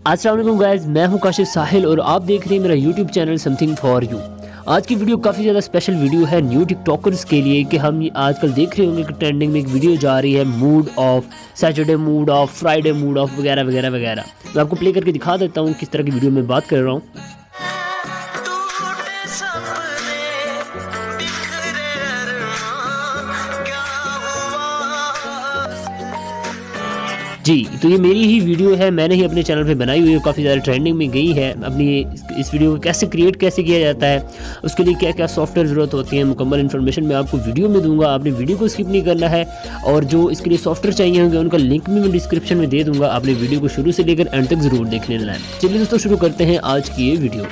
अस्सलाम वालेकुम गाइस, मैं हूं काशिफ साहिल और आप देख रहे हैं मेरा YouTube channel something for you. आज की वीडियो काफ़ी ज़्यादा स्पेशल वीडियो है न्यू टिकटॉकर्स के लिए कि हम आजकल देख रहे होंगे कि ट्रेंडिंग में एक वीडियो जा रही है mood off, Saturday mood off, Friday mood off वगैरह वगैरह वगैरह। मैं आपको प्ले करके दिखा देता हूँ किस तरह की वीडियो में बात कर रहा हूँ। जी, तो ये मेरी ही वीडियो है, मैंने ही अपने चैनल पे बनाई हुई है, काफ़ी ज़्यादा ट्रेंडिंग में गई है। अपनी इस वीडियो को कैसे क्रिएट कैसे किया जाता है, उसके लिए क्या क्या सॉफ्टवेयर ज़रूरत होती है, मुकम्मल इन्फॉर्मेशन मैं आपको वीडियो में दूंगा। आपने वीडियो को स्किप नहीं करना है और जो इसके लिए सॉफ्टवेयर चाहिए होंगे उनका लिंक भी मैं डिस्क्रिप्शन में दे दूँगा। आपने वीडियो को शुरू से लेकर एंड तक ज़रूर देखने लेना है। चलिए दोस्तों, शुरू करते हैं आज की ये वीडियो।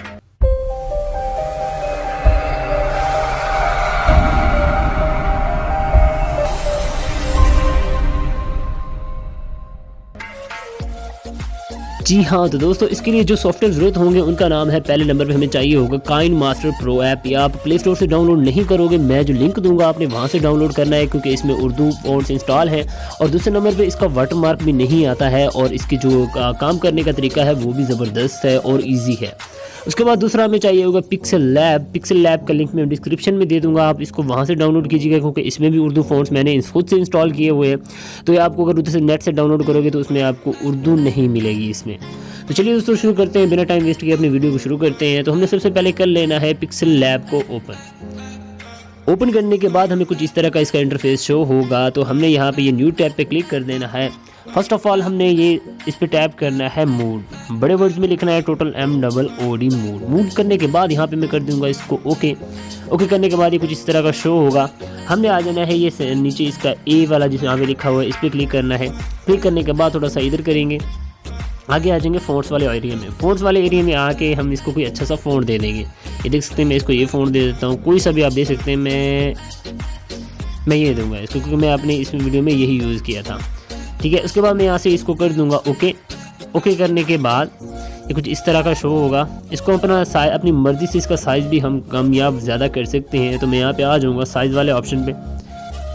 जी हाँ, तो दोस्तों इसके लिए जो सॉफ्टवेयर ज़रूरत होंगे उनका नाम है, पहले नंबर पे हमें चाहिए होगा काइनमास्टर प्रो ऐप। या आप प्ले स्टोर से डाउनलोड नहीं करोगे, मैं जो लिंक दूंगा आपने वहाँ से डाउनलोड करना है क्योंकि इसमें उर्दू फ़ॉन्ट्स इंस्टॉल है। और दूसरे नंबर पे इसका वाटरमार्क भी नहीं आता है और इसकी जो काम करने का तरीका है वो भी ज़बरदस्त है और ईजी है। उसके बाद दूसरा हमें चाहिए होगा पिक्सल लैब का लिंक मैं डिस्क्रिप्शन में दे दूंगा, आप इसको वहाँ से डाउनलोड कीजिएगा क्योंकि इसमें भी उर्दू फ़ॉन्ट्स मैंने खुद से इंस्टॉल किए हुए हैं। तो ये आपको अगर उधर से नेट से डाउनलोड करोगे तो उसमें आपको उर्दू नहीं मिलेगी इसमें। तो चलिए दोस्तों शुरू करते हैं, बिना टाइम वेस्ट किए अपनी वीडियो को शुरू करते हैं। तो हमने सबसे पहले कर लेना है पिक्सल लैब को ओपन करने के बाद हमें कुछ इस तरह का इसका इंटरफेस शो होगा। तो हमने यहाँ पे ये न्यू टैब पे क्लिक कर देना है। फर्स्ट ऑफ ऑल हमने ये इस पे टैप करना है मूड, बड़े वर्ड्स में लिखना है टोटल MOOD मूड करने के बाद यहाँ पे मैं कर दूंगा इसको ओके करने के बाद ये कुछ इस तरह का शो होगा। हमने आ जाना है ये नीचे इसका ए वाला जिसमें यहाँ पे लिखा हुआ है, इस पर क्लिक करना है। क्लिक करने के बाद थोड़ा सा इधर करेंगे, आगे आ जाएंगे फ़ॉन्ट्स वाले एरिया में। फ़ॉन्ट्स वाले एरिया में आके हम इसको कोई अच्छा सा फ़ॉन्ट दे देंगे। ये देख सकते हैं, मैं इसको ये फ़ॉन्ट दे देता हूँ, कोई सा भी आप दे सकते हैं। मैं ये दूंगा इसको क्योंकि मैं अपने इस वीडियो में यही यूज़ किया था, ठीक है। उसके बाद मैं यहाँ से इसको कर दूंगा ओके करने के बाद ये कुछ इस तरह का शो होगा। इसको अपनी मर्ज़ी से इसका साइज़ भी हम कम या ज़्यादा कर सकते हैं। तो मैं यहाँ पे आ जाऊँगा साइज़ वाले ऑप्शन पे।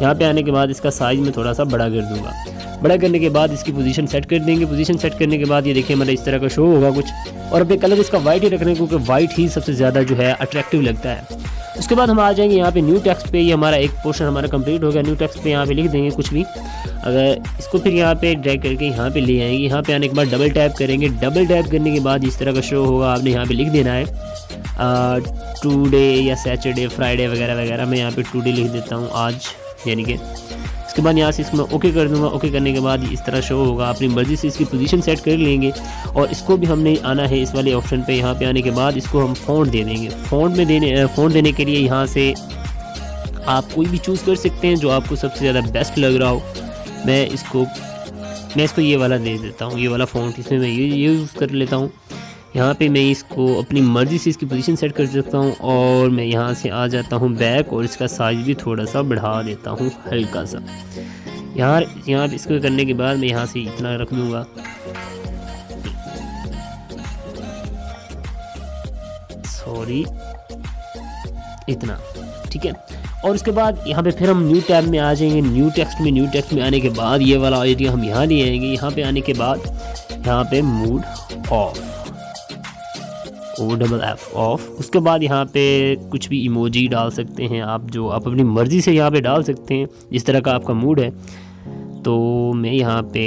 यहाँ पे आने के बाद इसका साइज़ मैं थोड़ा सा बड़ा कर दूँगा। बड़ा करने के बाद इसकी पोजीशन सेट कर देंगे। पोजीशन सेट करने के बाद ये देखिए हमारा इस तरह का शो होगा कुछ। और अपने कलर इसका वाइट ही रखने क्योंकि वाइट ही सबसे ज़्यादा जो है अट्रैक्टिव लगता है। उसके बाद हम आ जाएंगे यहाँ पे न्यू टेक्स्ट पे। ये हमारा एक पोर्शन हमारा कंप्लीट हो गया। न्यू टेक्स्ट पे यहाँ पे लिख देंगे कुछ भी। अगर इसको फिर यहाँ पे ड्रैग करके यहाँ पे ले आएंगे। यहाँ पे आने के बाद डबल टैप करेंगे। डबल टैप करने के बाद इस तरह का शो होगा। आपने यहाँ पे लिख देना है टुडे या सैटरडे, फ्राइडे वगैरह वगैरह। मैं यहाँ पे टुडे लिख देता हूँ, आज यानी कि। उसके बाद यहाँ से इसमें ओके कर दूंगा। ओके करने के बाद इस तरह शो होगा। अपनी मर्ज़ी से इसकी पोजीशन सेट कर लेंगे और इसको भी हमने आना है इस वाले ऑप्शन पे। यहाँ पे आने के बाद इसको हम फ़ॉन्ट दे देंगे। फ़ॉन्ट देने के लिए यहाँ से आप कोई भी चूज़ कर सकते हैं जो आपको सबसे ज़्यादा बेस्ट लग रहा हो। मैं इसको ये वाला दे देता हूँ, ये वाला फ़ॉन्ट इसमें मैं ये यूज़ कर लेता हूँ। यहाँ पे मैं इसको अपनी मर्ज़ी से इसकी पोजीशन सेट कर सकता हूँ और मैं यहाँ से आ जाता हूँ बैक और इसका साइज़ भी थोड़ा सा बढ़ा देता हूँ हल्का सा। यहाँ इसको करने के बाद मैं यहाँ से इतना रख दूँगा, सॉरी इतना, ठीक है। और उसके बाद यहाँ पे फिर हम न्यू टैब में आ जाएंगे। न्यू टेक्स्ट में आने के बाद ये वाला एरिया हम यहाँ ले आएंगे। यहाँ पे आने के बाद यहाँ पे मूड ऑफ, ऑफ। उसके बाद यहाँ पे कुछ भी इमोजी डाल सकते हैं आप, जो आप अपनी मर्ज़ी से यहाँ पे डाल सकते हैं जिस तरह का आपका मूड है। तो मैं यहाँ पे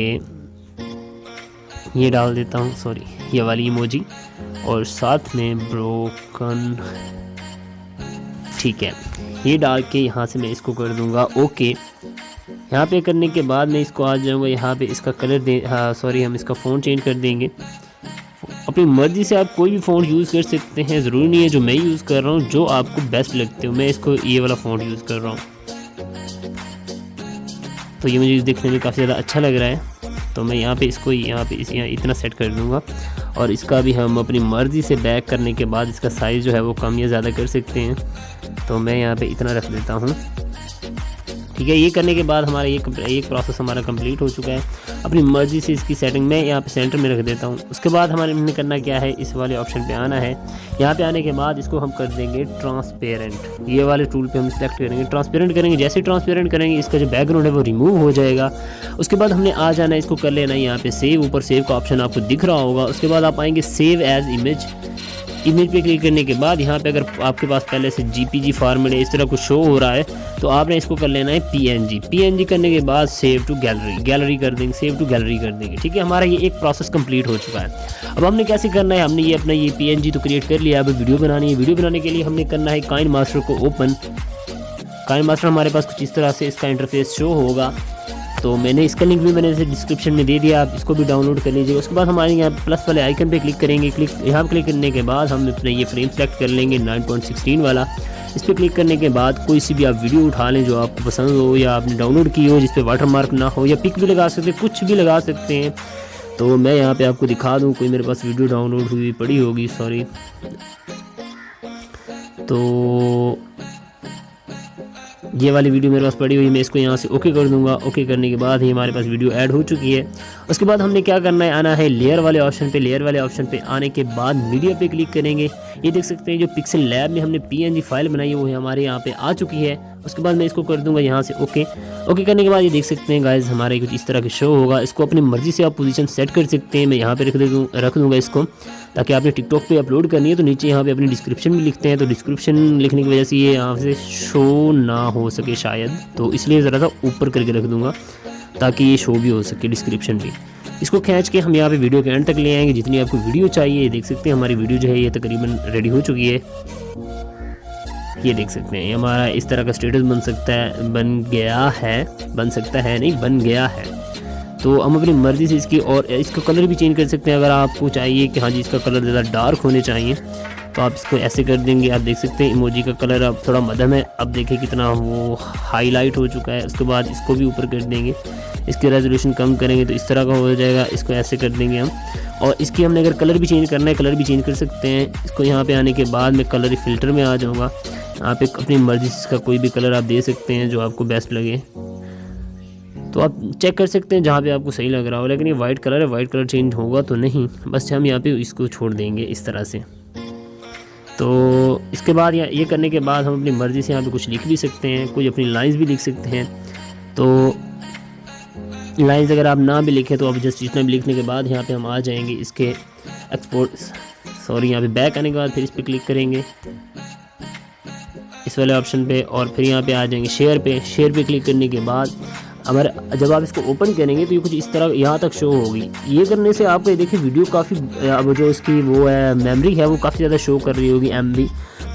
ये डाल देता हूँ, सॉरी ये वाली इमोजी, और साथ में ब्रोकन, ठीक है। ये डाल के यहाँ से मैं इसको कर दूँगा ओके। यहाँ पे करने के बाद मैं इसको आ जाऊँगा, यहाँ पे इसका कलर हम इसका फ़ॉन्ट चेंज कर देंगे। अपनी मर्ज़ी से आप कोई भी फ़ॉन्ट यूज़ कर सकते हैं, ज़रूरी नहीं है जो मैं यूज़ कर रहा हूँ, जो आपको बेस्ट लगते हो। मैं इसको ये वाला फ़ॉन्ट यूज़ कर रहा हूँ, तो ये मुझे देखने में काफ़ी ज़्यादा अच्छा लग रहा है। तो मैं यहाँ पे इसको यहाँ इतना सेट कर दूँगा। और इसका भी हम अपनी मर्ज़ी से बैक करने के बाद इसका साइज़ जो है वो कम या ज़्यादा कर सकते हैं। तो मैं यहाँ पे इतना रख देता हूँ, ठीक है। ये करने के बाद हमारा एक प्रोसेस हमारा कंप्लीट हो चुका है। अपनी मर्ज़ी से इसकी सेटिंग में यहाँ पे सेंटर में रख देता हूँ। उसके बाद हमने करना क्या है, इस वाले ऑप्शन पे आना है। यहाँ पे आने के बाद इसको हम कर देंगे ट्रांसपेरेंट। ये वाले टूल पे हम सेलेक्ट करेंगे, ट्रांसपेरेंट करेंगे। जैसे ट्रांसपेरेंट करेंगे इसका जो बैकग्राउंड है वो रिमूव हो जाएगा। उसके बाद हमने आ जाना है, इसको कर लेना है यहाँ पे सेव। ऊपर सेव का ऑप्शन आपको दिख रहा होगा। उसके बाद आप आएंगे सेव एज इमेज पे क्लिक करने के बाद यहाँ पे अगर आपके पास पहले से JPG फॉर्मेट है, इस तरह कुछ शो हो रहा है, तो आपने इसको कर लेना है PNG करने के बाद सेव टू गैलरी कर देंगे, सेव टू गैलरी कर देंगे। ठीक है, हमारा ये एक प्रोसेस कंप्लीट हो चुका है। अब हमने कैसे करना है, हमने ये अपना ये PNG तो क्रिएट कर लिया। अब वीडियो बनानी है। वीडियो बनाने के लिए हमने करना है काइन मास्टर को ओपन। काइन मास्टर हमारे पास कुछ इस तरह से इसका इंटरफेस शो होगा। तो मैंने इसका लिंक भी मैंने डिस्क्रिप्शन में दे दिया, आप इसको भी डाउनलोड कर लीजिए। उसके बाद हमारे यहाँ प्लस वाले आइकन पे क्लिक करेंगे। यहाँ पे क्लिक करने के बाद हम अपने ये फ्रेम सेलेक्ट कर लेंगे 9.16 वाला। इस पर क्लिक करने के बाद कोई सी भी आप वीडियो उठा लें जो आपको पसंद हो या आपने डाउनलोड की हो, जिस पे वाटरमार्क ना हो, या पिक भी लगा सकते हैं, कुछ भी लगा सकते हैं। तो मैं यहाँ पे आपको दिखा दूँ, कोई मेरे पास वीडियो डाउनलोड हुई पड़ी होगी, सॉरी। तो ये वाली वीडियो मेरे पास पड़ी हुई, मैं इसको यहाँ से ओके कर दूंगा। ओके करने के बाद ही हमारे पास वीडियो ऐड हो चुकी है। उसके बाद हमने क्या करना है, आना है लेयर वाले ऑप्शन पे। लेयर वाले ऑप्शन पे आने के बाद मीडिया पे क्लिक करेंगे। ये देख सकते हैं जो पिक्सल लैब में हमने PNG फाइल बनाई है वो हमारे यहाँ पे आ चुकी है। उसके बाद मैं इसको कर दूंगा यहाँ से ओके करने के बाद ये देख सकते हैं गाइज हमारे कुछ इस तरह के शो होगा। इसको अपनी मर्जी से आप पोजीशन सेट कर सकते हैं। मैं यहाँ पे रख दूंगा इसको, ताकि आपने टिकटॉक पे अपलोड करनी है तो नीचे यहाँ पे अपनी डिस्क्रिप्शन भी लिखते हैं। तो डिस्क्रिप्शन लिखने की वजह से ये यहाँ से शो ना हो सके शायद, तो इसलिए ज़रा सा ऊपर करके रख दूंगा ताकि ये शो भी हो सके डिस्क्रिप्शन भी। इसको खींच के हम यहाँ पे वीडियो के एंड तक ले आएंगे जितनी आपको वीडियो चाहिए। देख सकते हैं हमारी वीडियो जो है ये तकरीबन रेडी हो चुकी है। ये देख सकते हैं हमारा इस तरह का स्टेटस बन सकता है, बन गया है। तो हम अपनी मर्ज़ी से इसकी और इसका कलर भी चेंज कर सकते हैं। अगर आपको चाहिए कि हाँ जी इसका कलर ज़्यादा डार्क होने चाहिए तो आप इसको ऐसे कर देंगे। आप देख सकते हैं इमोजी का कलर अब थोड़ा मध्यम है। अब देखिए कितना वो हाईलाइट हो चुका है। उसके बाद इसको भी ऊपर कर देंगे, इसकी रेजोल्यूशन कम करेंगे तो इस तरह का हो जाएगा। इसको ऐसे कर देंगे हम। और इसकी हमने अगर कलर भी चेंज करना है, कलर भी चेंज कर सकते हैं। इसको यहाँ पे आने के बाद मैं कलर फिल्टर में आ जाऊँगा। आप एक अपनी मर्ज़ी से इसका कोई भी कलर आप दे सकते हैं जो आपको बेस्ट लगे। तो आप चेक कर सकते हैं जहाँ पे आपको सही लग रहा हो। लेकिन ये वाइट कलर है, वाइट कलर चेंज होगा तो नहीं, बस हम यहाँ पे इसको छोड़ देंगे इस तरह से। तो इसके बाद ये करने के बाद हम अपनी मर्ज़ी से यहाँ पे कुछ लिख भी सकते हैं, कोई अपनी लाइंस भी लिख सकते हैं। तो लाइंस अगर आप ना भी लिखें तो आप जस्ट इतना भी लिखने के बाद यहाँ पे हम आ जाएंगे इसके यहाँ पे बैक आने के बाद फिर इस पर क्लिक करेंगे इस वाले ऑप्शन पे, और फिर यहाँ पे आ जाएंगे शेयर पे क्लिक करने के बाद हमारे जब आप इसको ओपन करेंगे तो ये कुछ इस तरह यहाँ तक शो होगी। ये करने से आपको देखिए वीडियो काफ़ी अब जो इसकी वो है मेमोरी है वो काफ़ी ज़्यादा शो कर रही होगी MB।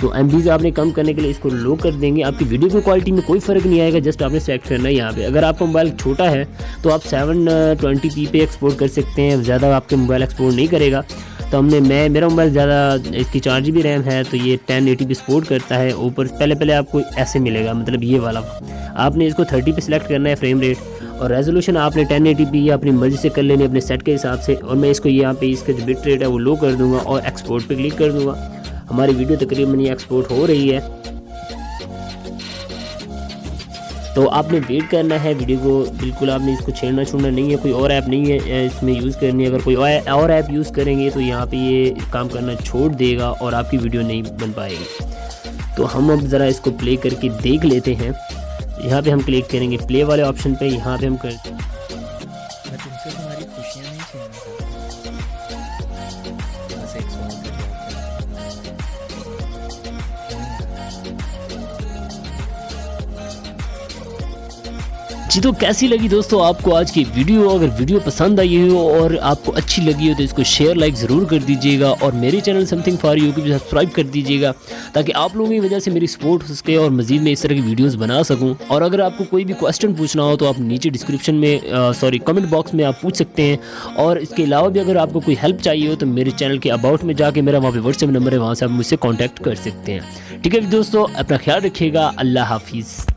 तो MB आपने कम करने के लिए इसको लो कर देंगे। आपकी वीडियो की क्वालिटी में कोई फ़र्क नहीं आएगा, जस्ट आपने सेलेक्ट करना है यहाँ पे। अगर आपका मोबाइल छोटा है तो आप 720p पे एक्सपोर्ट कर सकते हैं, ज़्यादा आपके मोबाइल एक्सपोर्ट नहीं करेगा। तो मेरा मोबाइल ज़्यादा इसकी 4 GB रैम है तो ये 1080p सपोर्ट करता है। ऊपर पहले आपको ऐसे मिलेगा, मतलब ये वाला। आपने इसको 30 पे सिलेक्ट करना है फ्रेम रेट, और रेजोल्यूशन आपने 1080p या अपनी मर्ज़ी से कर लेनी है अपने सेट के हिसाब से। और मैं इसको यहाँ पे इसका जो बिट रेट है वो लो कर दूँगा और एक्सपोर्ट पे क्लिक कर दूँगा। हमारी वीडियो तकरीबन ये एक्सपोर्ट हो रही है। तो आपने वेट करना है वीडियो को, बिल्कुल आपने इसको छेड़ना छोड़ना नहीं है। कोई और ऐप नहीं है इसमें यूज़ करनी है। अगर कोई और ऐप यूज़ करेंगे तो यहाँ पे ये काम करना छोड़ देगा और आपकी वीडियो नहीं बन पाएगी। तो हम अब ज़रा इसको प्ले करके देख लेते हैं। यहाँ पे हम क्लिक करेंगे प्ले वाले ऑप्शन पे। यहाँ पे हम कर जी। तो कैसी लगी दोस्तों आपको आज की वीडियो? अगर वीडियो पसंद आई हो और आपको अच्छी लगी हो तो इसको शेयर लाइक ज़रूर कर दीजिएगा, और मेरे चैनल समथिंग फॉर यू को भी सब्सक्राइब कर दीजिएगा ताकि आप लोगों की वजह से मेरी सपोर्ट हो सके और मज़ीद में इस तरह की वीडियोस बना सकूं। और अगर आपको कोई भी क्वेश्चन पूछना हो तो आप नीचे डिस्क्रिप्शन में कमेंट बॉक्स में आप पूछ सकते हैं। और इसके अलावा भी अगर आपको कोई हेल्प चाहिए हो तो मेरे चैनल के अबाउट में जाके मेरा वहाँ पर व्हाट्सएप नंबर है, वहाँ से आप मुझसे कॉन्टैक्ट कर सकते हैं। ठीक है दोस्तों, अपना ख्याल रखिएगा। अल्लाह हाफिज़।